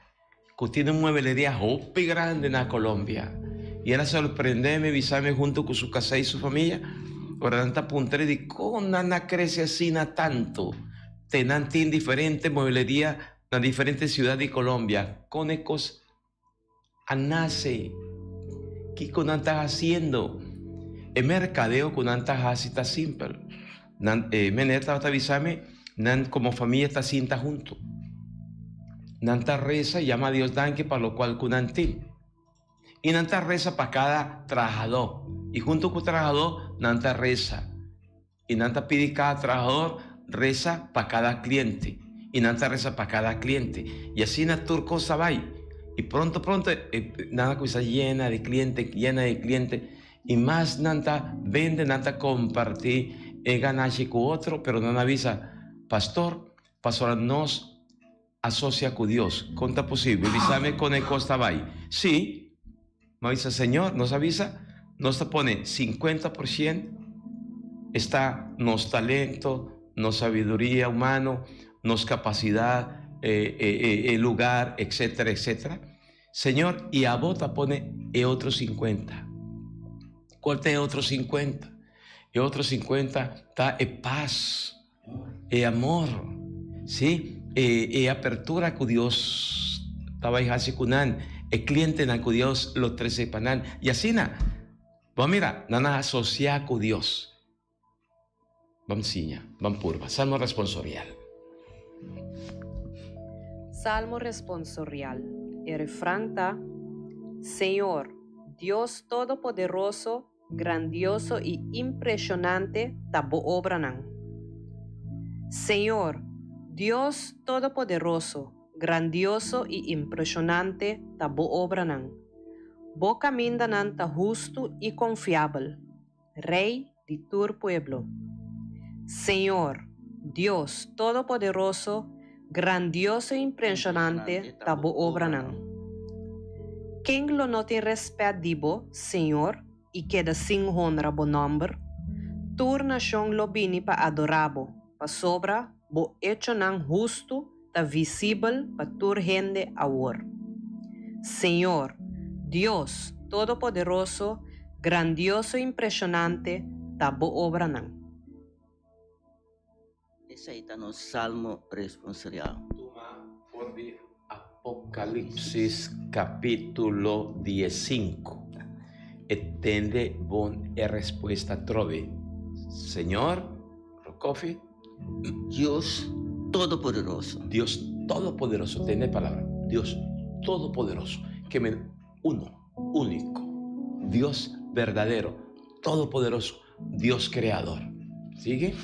que tiene una mueblería muy grande en Colombia y era sorprenderme, visarme junto con su casa y su familia. Ahora tanta punta de cómo nana crece así na tanto. Tenan diferentes mueblerías en diferentes ciudades de Colombia. Con ecos nace. ¿Qué con estás haciendo? El mercadeo con antas así está simple. Mener estaba avisarme. Nan como familia está cinta junto. Nanta reza llama a Dios danque para lo cual kunantin. Y nanta reza para cada trabajador. Y junto con el trabajador, nanta reza. Y nanta pide cada trabajador reza para cada cliente. Y nanta reza para cada cliente. Y así na turco sabay. Y pronto, nada cosa llena de clientes. Y más nanta vende, nanta compartir. Ganache con otro, pero no avisa. Pastor nos asocia con Dios. ¿Cuánto posible? Avísame con el costa vai. Sí. Me avisa, Señor, nos avisa. Nos pone 50%. Está nos talento, nos sabiduría humano, nos capacidad el lugar, etcétera, etcétera. Señor, y a vos te pone otros 50. ¿Cuál te otros 50? Y otros 50 está paz, amor, ¿sí? Apertura con Dios. Estaba ahí así con el cliente con Dios, los 13 panan. Y así vamos mira, nada asociar con Dios. Vamos siña, vamos purva. Salmo responsorial. Salmo responsorial. El refrán está: Señor, Dios Todopoderoso, grandioso y impresionante, tabo obranan. Señor, Dios Todopoderoso, grandioso y impresionante, tabo obranan. Bo camindanan ta justo y confiable, Rey de tu pueblo. Señor, Dios Todopoderoso, grandioso e impresionante, tabo obranan. Quem lo não te respedibo, Senhor, e queda sin honra bo nombre, tur nación lo bini pa adorabo, pa sobra bo hecho nan justo, ta visible pa tur gente awor. Senhor, Dios Todopoderoso, grandioso e impresionante, ta bo obra nan. Esse aí está no Salmo responsorial. Apocalipsis capítulo 15. Entende bon respuesta trove. Señor, Rocofi. Dios Todopoderoso. Dios Todopoderoso. Tiene palabra. Dios Todopoderoso. Que me uno, único. Dios verdadero, todopoderoso. Dios creador. ¿Sigue?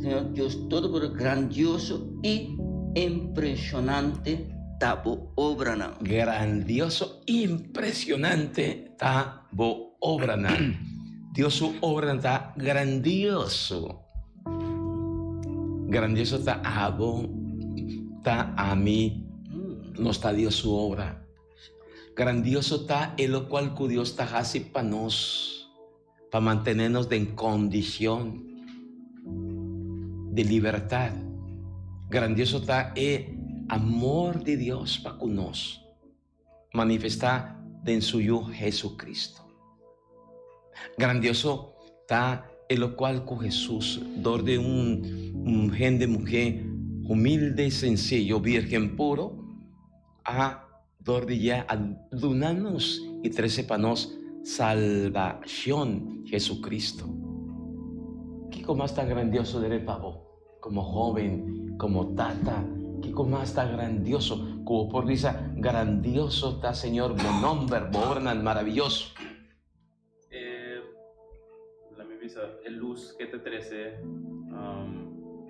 Señor Dios Todopoderoso, grandioso y impresionante, tabo obranan. Grandioso, impresionante, tabo obranan. Dios su obra está grandioso. Grandioso está abo, está a mí, no está Dios su obra. Grandioso está en lo cual que Dios está así para nos, para mantenernos en condición de libertad. Grandioso está el amor de Dios para con nos, manifestar en su Hijo Jesucristo. Grandioso está en lo cual con Jesús, dor de un gente mujer humilde, sencillo, virgen puro, a dor de ya adunarnos y 13 panos salvación Jesucristo. ¿Qué más tan grandioso de pavo? Como joven, como tata, ¿qué más tan grandioso? Como por risa, grandioso está Señor, buen nombre, bornan, maravilloso. La mi visa, el luz que te trece,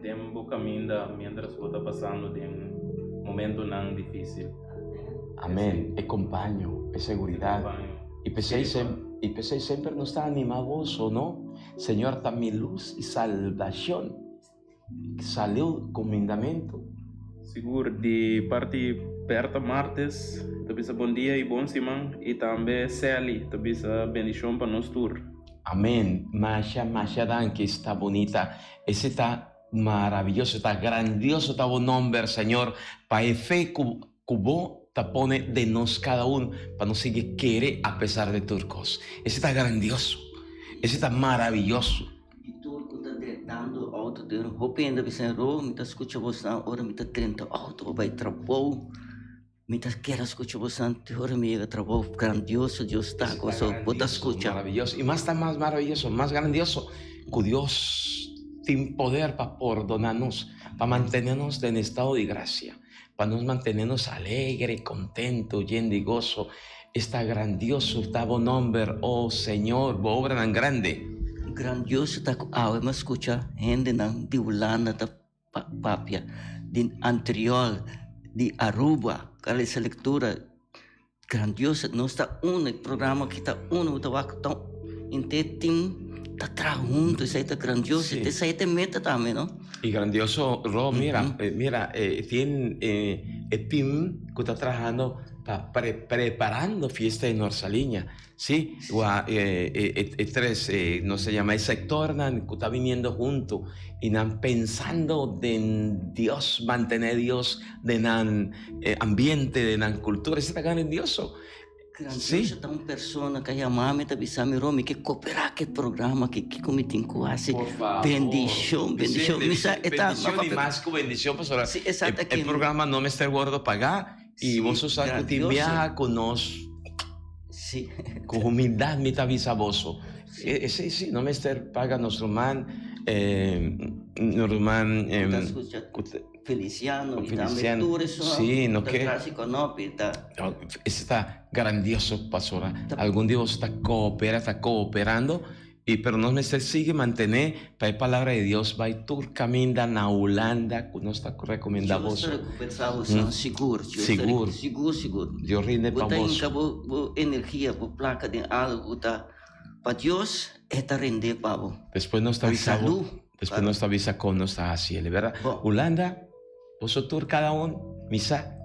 tiempo camina mientras vos está pasando de un momento tan difícil. Amén. Es compañero, es seguridad. Y pensé siempre no está animadoso, ¿no? Señor, está mi luz y salvación. Salió con mandamento. Seguro, de parte perto martes, te pisa bom dia e bom semana, e também Sally, te pisa bendição para nós tour. Amén. Masha Dan, que está bonita. Ese está maravilloso, está grandioso, está buen nombre, Señor. Para el fe cubo te pone de nos cada uno, para no seguir querer a pesar de turcos. Ese está grandioso. Ese está maravilloso. E turco está dando alto de roupa ainda pensando, me tá escutando você hora me tá treinando alto, vai trapou. Me tá quero escutar você hora me trapou grandioso Dios está com você, bota escucha. Maravilloso. Y más está más maravilloso, más grandioso. Que Dios tiene poder para perdonarnos, para mantenernos en estado de gracia, para nos mantenernos alegre, contento, lleno de gozo. Está grandioso, está buen nombre, oh Señor, obra tan grande. Grandioso está alma escucha gente nan de Holanda da Papia, de anterior, de Aruba, aquela essa leitura grandiosa, não está programa que está está tão inteiro, está trajando, isso aí está grandioso, isso aí tem meta também, não? Y grandioso, Ro, mira, tiene el team que está trabajando preparando fiesta en Norsaliña, ¿sí? Tres, no se llama, el sector está viniendo junto y están pensando en Dios, mantener Dios de ambiente, de cultura, eso está grandioso. Grandioso, tá uma pessoa que chamame tá bisa mi romi que cooperar que programa que comitim quase bendición misa bendición y más que bendición, pastora. Sí, exacto, el programa no me está gordo pagar y sí, vos usas que te envía con nos sí, con humildad me está visaboso. Sí, no me está paga nuestro man Feliciano, sí, no que está grandioso, pastora. Algún día vos está cooperando, pero no me sigue mantener para la palabra de Dios. Va y tur caminda na Holanda, no está recomendado. Seguro. Dios rinde para vos. Energía, placa de algo, para Dios está rinde para vos. Después no está avisado. Después no está avisa con no está así, ¿verdad? Holanda, vosotros cada uno, misa,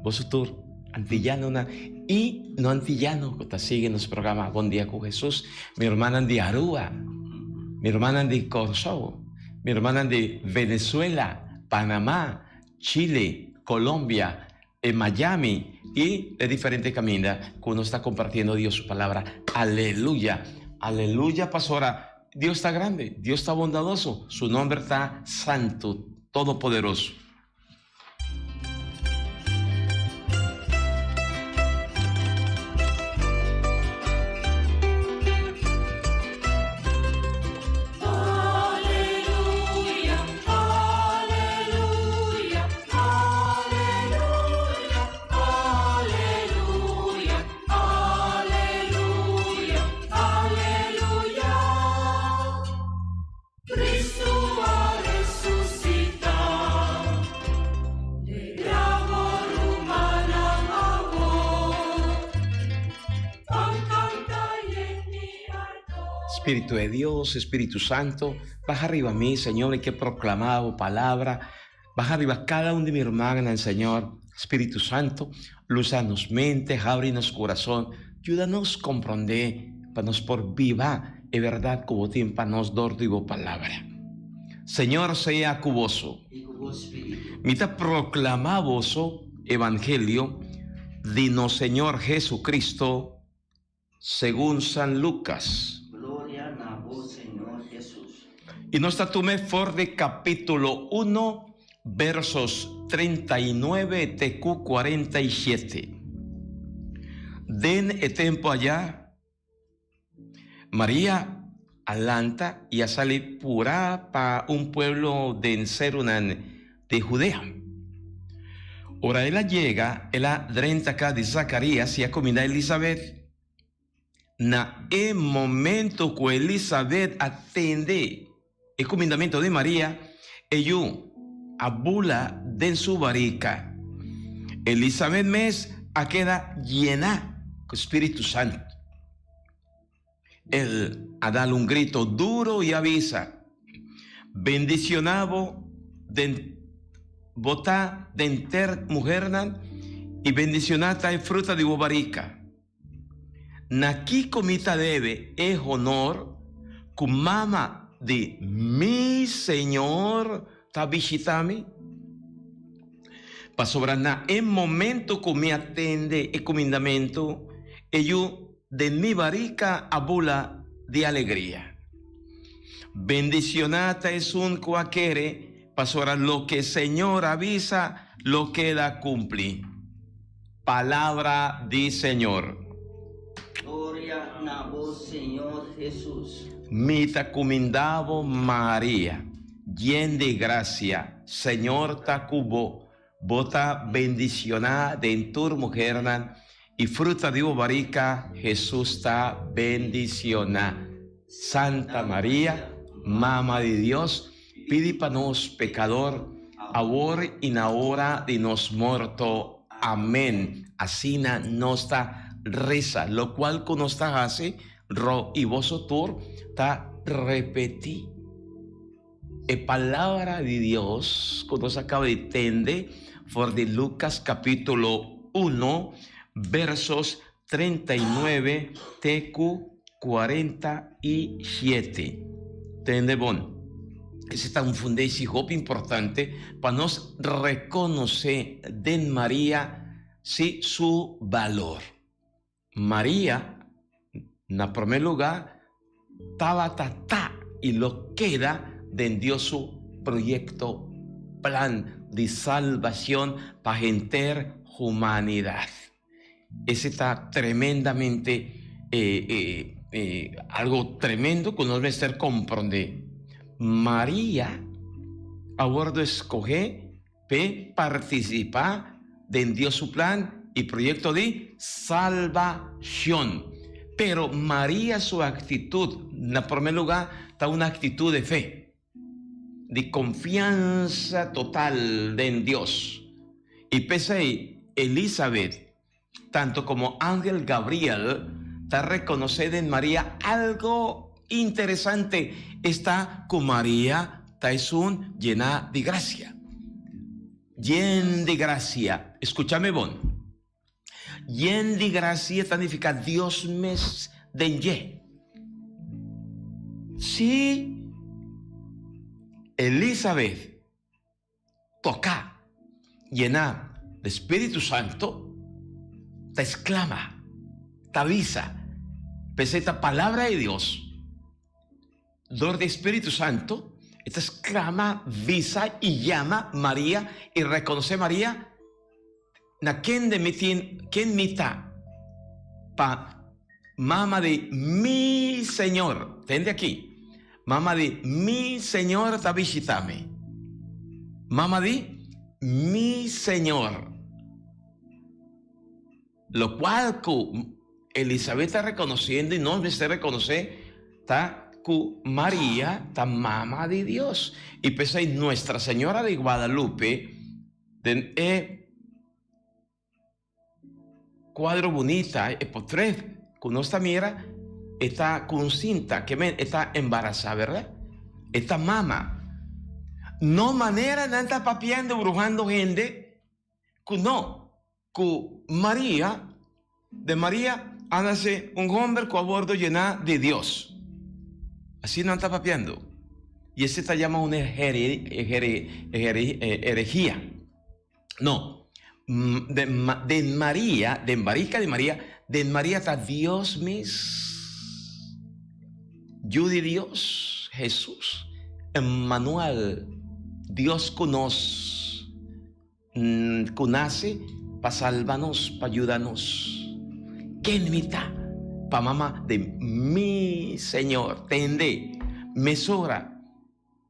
vosotros antillano y no antillano, que te siguen los programas Buen Día con Jesús, mi hermana de Aruba, mi hermana de Kosovo, mi hermana de Venezuela, Panamá, Chile, Colombia, Miami y de diferentes caminos que uno está compartiendo Dios su palabra. Aleluya, aleluya, pastora. Dios está grande, Dios está bondadoso, su nombre está santo, todopoderoso. Espíritu de Dios, Espíritu Santo, baja arriba a mí, Señor, y que he proclamado palabra. Baja arriba cada uno de mis hermanas, Señor. Espíritu Santo, lúzanos mente, ábrinos corazón. Ayúdanos a comprender, para nos por viva, es verdad, como tiempo para nos dar tu palabra. Señor, sea cuboso. Mita proclamavoso evangelio de no Señor Jesucristo, según San Lucas. Y nos tatume for de capítulo 1, versos 39 TQ 47. Den el tiempo allá, María alanta y a salir pura para un pueblo de Serunan de Judea. Ahora ella llega, ella 30 acá de Zacarías y a comida Elizabeth. Na el momento que Elizabeth atende el comendamiento de María, ella abula de su barrica. Elizabeth mes a queda llena con Espíritu Santo. Él a dar un grito duro y avisa: bendicionado de bota de enter mujer y bendicionada es fruta de barrica. Naki comita debe es honor con mama de mi Señor ta visitami. Pasobrana en momento que me atende el comendamiento, ello de mi barrica abula de alegría. Bendicionada es un cuaquere, pasora lo que el Señor avisa, lo queda cumplir. Palabra del Señor. Gloria a vos, Señor Jesús. Mita comendavo María, llena de gracia, Señor ta cubo, bota bendicionada de tu mujer y fruta de barrica, Jesús ta bendicionada. Santa María, Mamá de Dios, pide para nos pecador, ahora y en la hora de nos muerto. Amén. Así nos está reza, lo cual con nos hace ro y vosotros ta repetí. Palabra de Dios que nos acaba de entender por de Lucas capítulo 1 versos 39 TQ 47. Tende bon. Ese está un fundamento hop importante para nos reconocer de María sí, su valor. María, en primer lugar, estaba y lo queda dentro su proyecto, plan de salvación para la humanidad. Ese está tremendamente algo tremendo que nos debe comprender. María ahora escoge participar dentro su plan y proyecto de salvación. Pero María, su actitud, en primer lugar, está una actitud de fe, de confianza total en Dios. Y pese a Elizabeth, tanto como Ángel Gabriel, está reconocido en María algo interesante. Está con María, es un llena de gracia. Llena de gracia. Escúchame, bon. Llena de gracia significa Dios me denye. Si Elizabeth toca llena de Espíritu Santo, te exclama, te avisa, pese esta palabra de Dios, dor de Espíritu Santo, esta exclama, visa y llama María y reconoce María, na quien de quien mita, pa mamá de mi Señor, tende aquí, mamá de mi Señor ta visitame, mamá de mi Señor, lo cual Elizabeth está reconociendo y no se reconoce, está María, está mamá de Dios. Y pese a Nuestra Señora de Guadalupe, cuadro bonita, por tres, con nuestra mira, está con cinta, que está embarazada, ¿verdad? Esta mamá. No manera de estar papiando, brujando gente, no, con María, de María, hágase un hombre con a bordo llena de Dios. Así no está papiando. Y ese está llamado una herejía. No. De María, de María está Dios mis. Yo de Dios, Jesús. Emmanuel, Dios con nos. Conace para salvarnos, para ayudarnos. ¿Quién mita? Pa mamá de mi Señor, tende, mesora,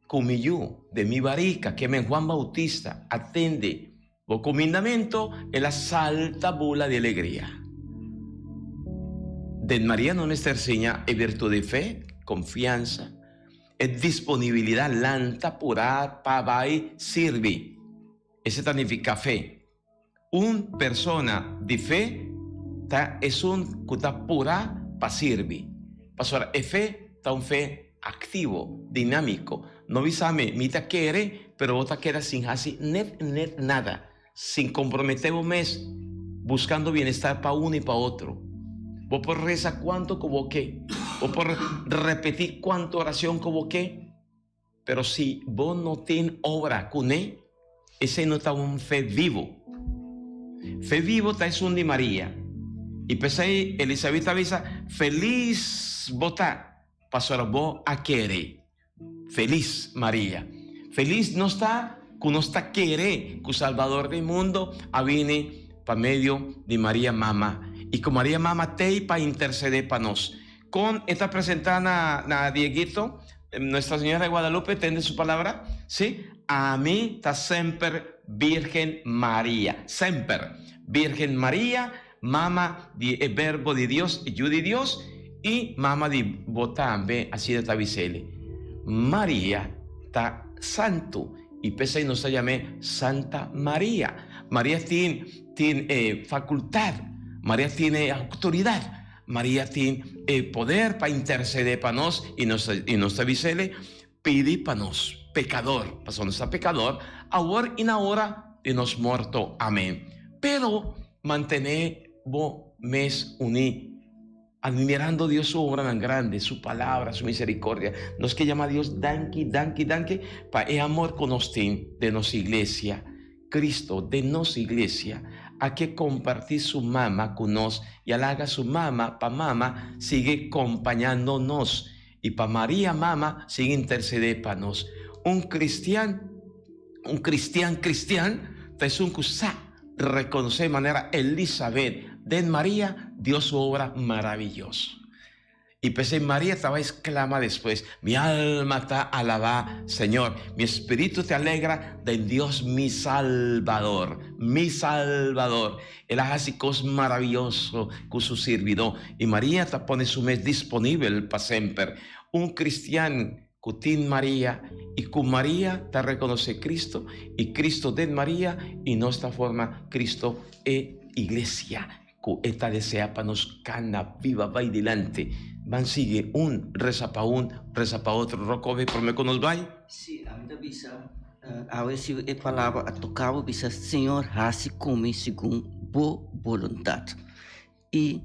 comillú de mi barica, que me Juan Bautista, atende, o comendamento en la salta bula de alegría. De María no nos enseña es virtud de fe, confianza, es disponibilidad, lanta, pura, pabai, sirvi. Ese significa fe. Un persona de fe es un kuta pura para servir. Pastor, fe está un fe activo, dinámico. No visame, mita quiere, pero vota queda sin hacer nada, sin comprometer un mes, buscando bienestar para uno y para otro. Vos por rezar cuánto convoqué, vos por repetir cuánto oración convoqué, pero si vos no tienes obra con él, ese no está un fe vivo. Fe vivo está es un de María. Y pues ahí Elizabeth avisa, feliz vota, pastor vos a querer. Feliz María. Feliz no está, que no está querer, que Salvador del mundo viene para medio de María Mama. Y con María Mama te para interceder para nos. Con esta presentada na Dieguito, Nuestra Señora de Guadalupe, ¿tiene su palabra? ¿Sí? A mí está siempre Virgen María. Siempre Virgen María. Mama de verbo de Dios, yo de Dios, y mama de botambe, así de tabicele. María está santo, y pese a no se llame Santa María. María tiene facultad, María tiene autoridad, María tiene poder para interceder para nos, y nos tabicele, pide para nos, pecador, para no está pecador, ahora y ahora de nos muerto. Amén. Pero mantener bo mes uní, admirando Dios su obra tan grande, su palabra, su misericordia. Nos que llama a Dios danke, pa el amor con nos de nos iglesia. Cristo de nos iglesia, a que compartir su mama con nos y halaga su mama, pa mama sigue acompañándonos y pa María mama sigue interceder para nos. Un cristiano, es un cusa reconocer de manera Elizabeth de María, Dios su obra maravillosa. Y pensé, María estaba exclama después, mi alma te alaba, Señor, mi espíritu te alegra de Dios mi Salvador, Él hace así cosas maravillosas con su servidor. Y María te pone su mes disponible para siempre. Un cristiano cutin María y con María te reconoce Cristo y Cristo de María y nuestra forma Cristo e iglesia. Esta desea para nos cana viva, va y delante. Van sigue reza pa otro. Rocobe, por me nos vai? Sim, ainda bisa, a ver se a palavra a tocava, bisa, Senhor, hace comigo segundo boa vontade. E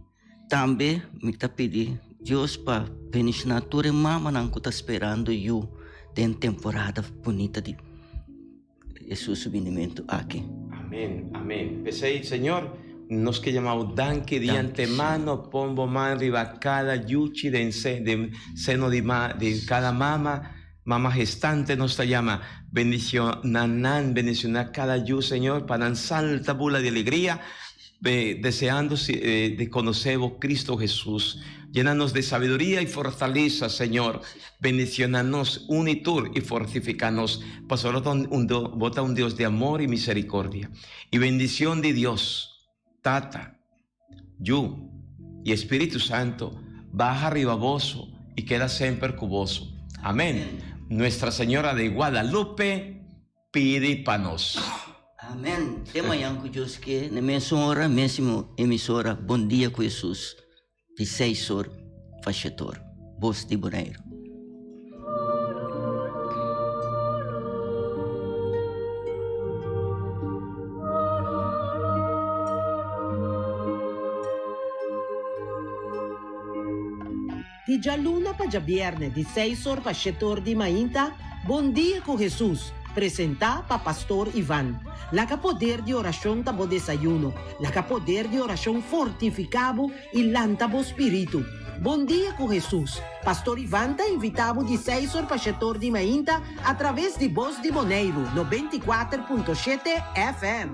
também me tá pedindo, Deus, para beneficiar toda a mama não que tá esperando eu, dentro temporada bonita de Jesus subimento aqui. Amén. Pensei, Señor, nos que llamamos danke de antemano, pombo man arriba cada yuchi de seno de cada mama gestante nos te llama, bendición a cada yu, Señor, para salta bula de alegría, deseando de conocer a Cristo Jesús. Llénanos de sabiduría y fortaleza, Señor. Bendicionanos, unitur y fortificanos. Pastor, bota un Dios de amor y misericordia. Y bendición de Dios, Tata, Yu y Espíritu Santo, baja arriba voso y queda siempre cuboso. Amén. Nuestra Señora de Guadalupe, pide para nos. Amém. De manhã com Deus que na minha hora, mesmo emissora, bom dia com Jesus. De 6 horas, faixa-tor, voz de boneiro. De dia luna para dia viernes, de 6 horas para 7 horas de manhã, bom dia com Jesus. Presentar para pastor Ivan. La que poder de oração tabo desayuno. La que poder de oração fortificado e lantabo espírito. Bom dia com Jesus. Pastor Ivan está invitado de 6 horas para 7 horas de manhã através de Voz de Boneiro, 94.7 FM.